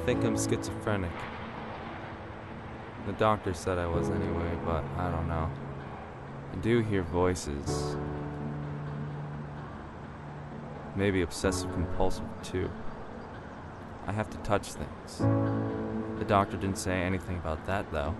think I'm schizophrenic. The doctor said I was anyway, but I don't know. I do hear voices. Maybe obsessive-compulsive, too. I have to touch things. The doctor didn't say anything about that, though.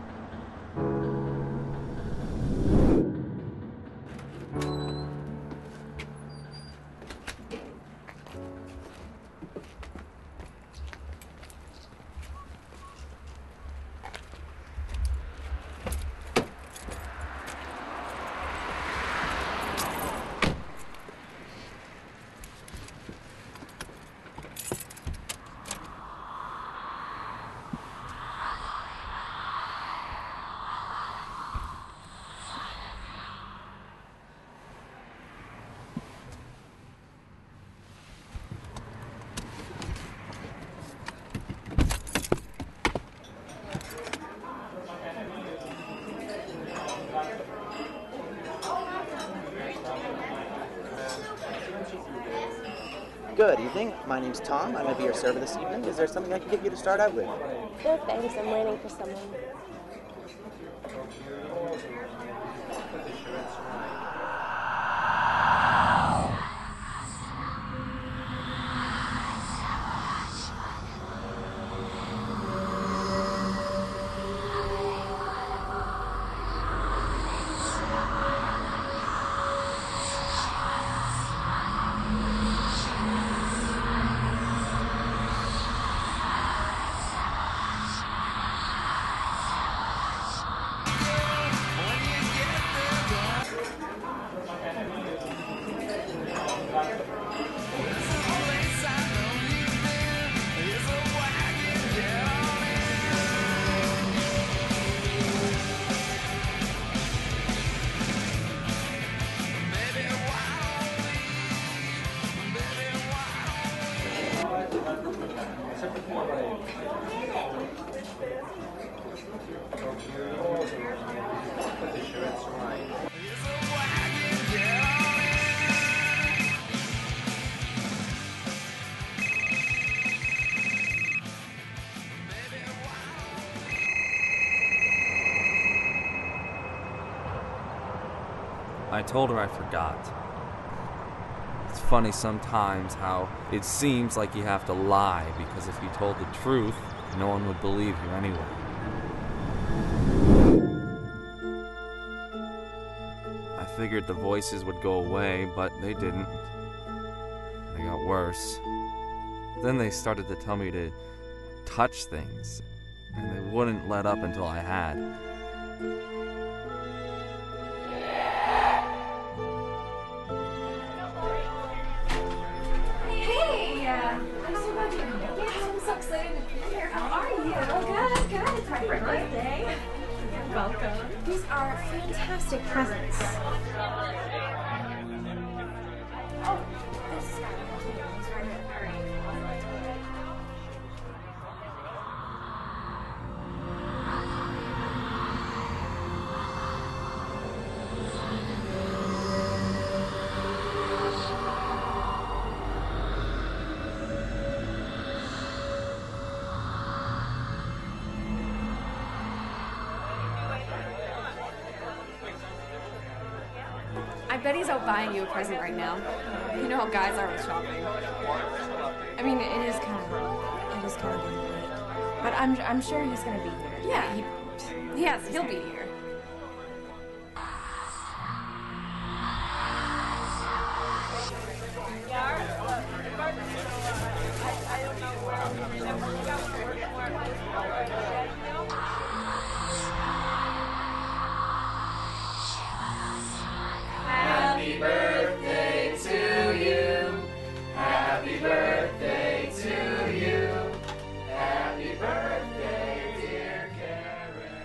Good evening. My name's Tom. I'm going to be your server this evening. Is there something I can get you to start out with? No thanks. I'm waiting for someone. I told her I forgot. It's funny sometimes how it seems like you have to lie, because if you told the truth, no one would believe you anyway. I figured the voices would go away, but they didn't. They got worse. Then they started to tell me to touch things, and they wouldn't let up until I had. Welcome. These are fantastic presents. Oh, this is right here. I bet he's out buying you a present right now. You know how guys are with shopping. I mean, it is kind of getting late. But I'm sure he's gonna be here. Yeah, yes, he'll be here. Happy birthday to you. Happy birthday to you. Happy birthday, dear Karen.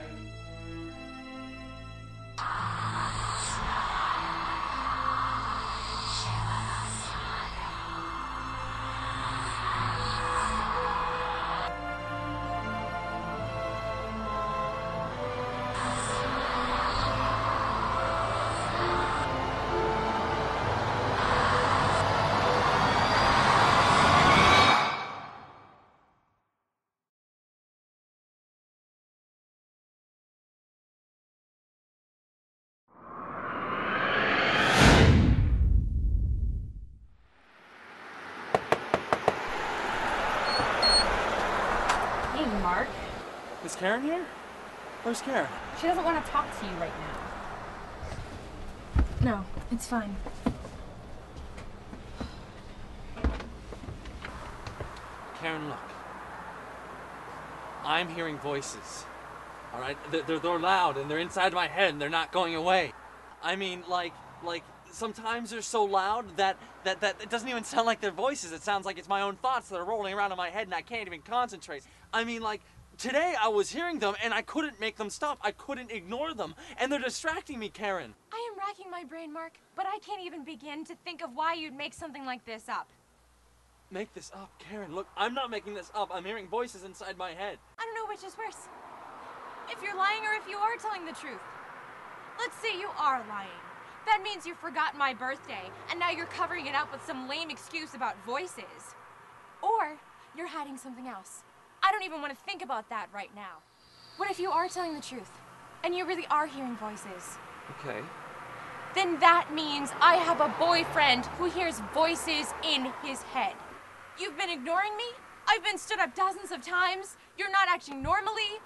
Mark. Is Karen here? Where's Karen? She doesn't want to talk to you right now. No, it's fine. Karen, look. I'm hearing voices. All right? They're loud and they're inside my head and they're not going away. I mean, like sometimes they're so loud that it doesn't even sound like their voices. It sounds like it's my own thoughts that are rolling around in my head and I can't even concentrate. I mean, like, today I was hearing them and I couldn't make them stop. I couldn't ignore them. And they're distracting me, Karen. I am racking my brain, Mark, but I can't even begin to think of why you'd make something like this up. Make this up, Karen. Look, I'm not making this up. I'm hearing voices inside my head. I don't know which is worse. If you're lying or if you are telling the truth. Let's say you are lying. That means you forgot my birthday, and now you're covering it up with some lame excuse about voices. Or you're hiding something else. I don't even want to think about that right now. What if you are telling the truth, and you really are hearing voices? Okay. Then that means I have a boyfriend who hears voices in his head. You've been ignoring me? I've been stood up dozens of times. You're not acting normally.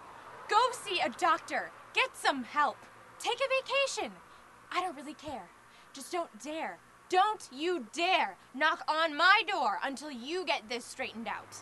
Go see a doctor. Get some help. Take a vacation. I don't really care. Just don't you dare knock on my door until you get this straightened out.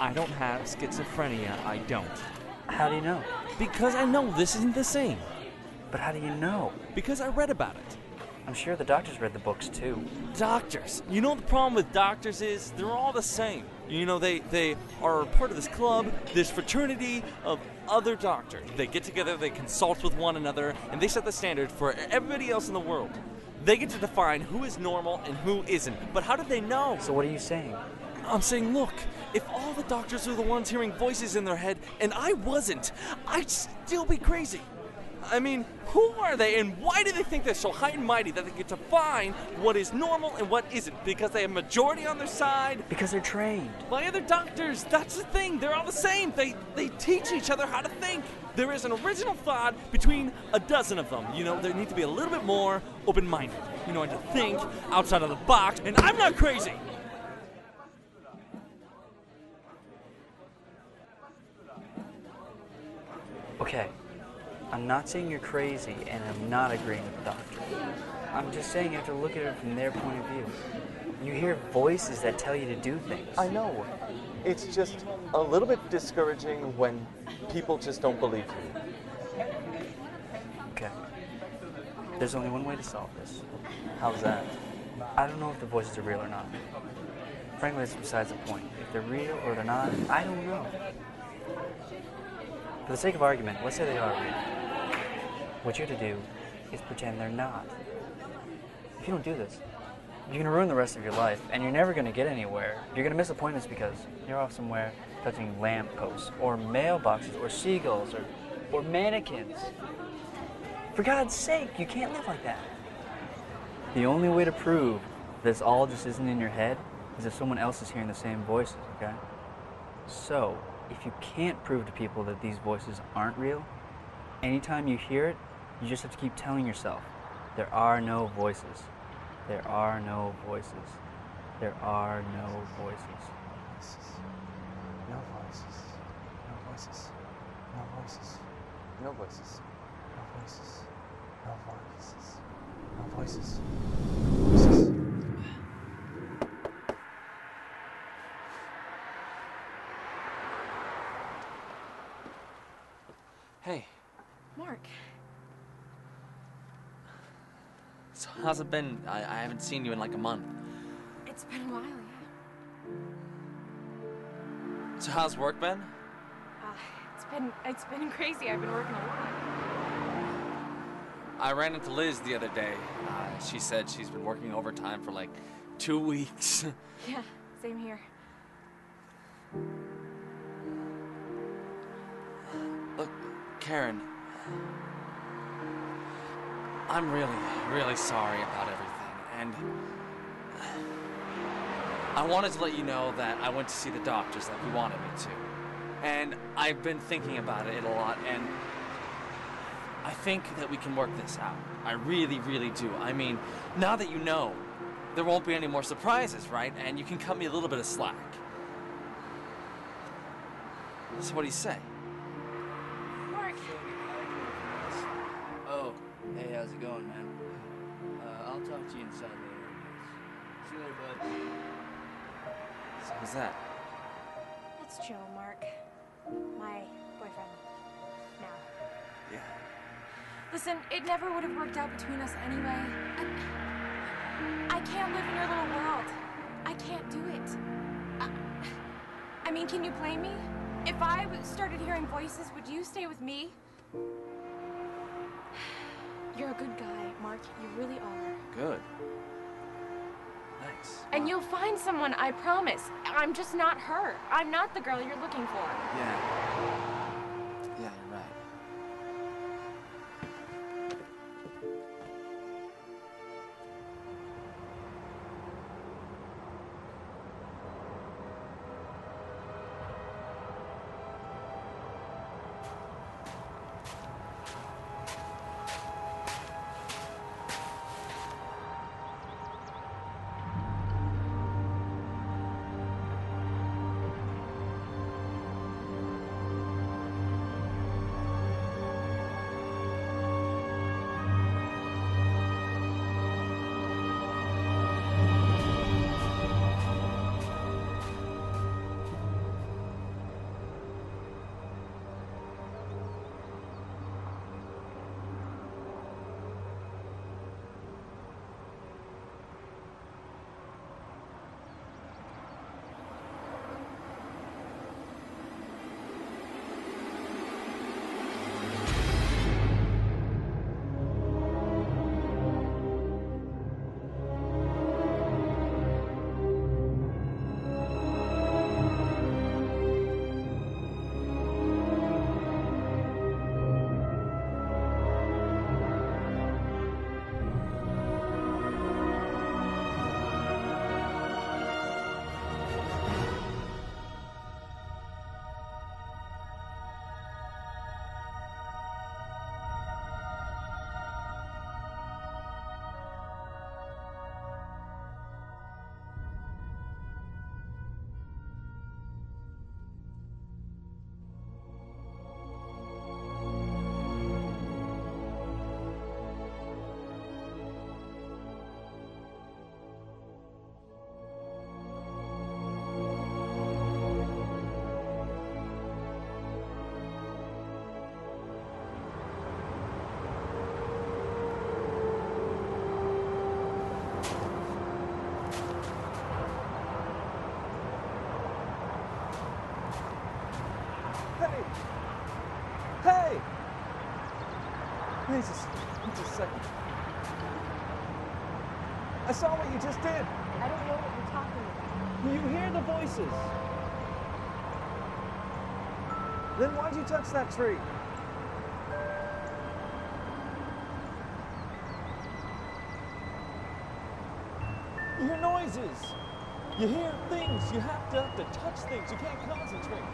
I don't have schizophrenia. I don't. How do you know? Because I know this isn't the same. But how do you know? Because I read about it. I'm sure the doctors read the books too. Doctors. You know what the problem with doctors is? They're all the same. You know, they are part of this club, this fraternity of other doctors. They get together, they consult with one another, and they set the standard for everybody else in the world. They get to define who is normal and who isn't. But how do they know? So what are you saying? I'm saying, look, if all the doctors are the ones hearing voices in their head, and I wasn't, I'd still be crazy. I mean, who are they, and why do they think they're so high and mighty that they get to define what is normal and what isn't? Because they have majority on their side? Because they're trained. By other doctors, that's the thing. They're all the same. They teach each other how to think. There is an original thought between a dozen of them. You know, there need to be a little bit more open-minded. You know, and to think outside of the box, and I'm not crazy. Okay, I'm not saying you're crazy, and I'm not agreeing with the doctor. I'm just saying you have to look at it from their point of view. You hear voices that tell you to do things. I know. It's just a little bit discouraging when people just don't believe you. Okay. There's only one way to solve this. How's that? I don't know if the voices are real or not. Frankly, that's besides the point. If they're real or they're not, I don't know. For the sake of argument, let's say they are real. What you have to do is pretend they're not. If you don't do this, you're going to ruin the rest of your life, and you're never going to get anywhere. You're going to miss appointments because you're off somewhere touching lampposts, or mailboxes, or seagulls, or mannequins. For God's sake, you can't live like that. The only way to prove this all just isn't in your head is if someone else is hearing the same voices, okay? So, if you can't prove to people that these voices aren't real, anytime you hear it, you just have to keep telling yourself, there are no voices. There are no voices. There are no voices. No voices. No voices. No voices. No voices. No voices. No voices. No voices. No voices. Hey, Mark, so how's it been? I haven't seen you in like a month. it's been a while, yeah. So how's work been? It's been crazy. I've been working a lot. I ran into Liz the other day. She said she's been working overtime for like 2 weeks. Yeah, same here. Look, Karen, I'm really, really sorry about everything, and I wanted to let you know that I went to see the doctors like you wanted me to. And I've been thinking about it a lot, and I think that we can work this out. I really, really do. I mean, now that you know, there won't be any more surprises, right? And you can cut me a little bit of slack. So what do you say? Mark, Oh, hey, how's it going, man? I'll talk to you inside later. See you later, bud. So who's that? that's Joe, Mark. My boyfriend. Now. Yeah. Listen, it never would have worked out between us anyway. I can't live in your little world. I can't do it. I mean, can you blame me? If I started hearing voices, would you stay with me? You're a good guy, Mark. You really are. Good. Nice. And you'll find someone, I promise. I'm just not her. I'm not the girl you're looking for. Yeah. Yeah, you're right. Wait just a second. I saw what you just did. I don't know what you're talking about. You hear the voices. Then why'd you touch that tree? You hear noises. You hear things. You have to touch things. You can't concentrate.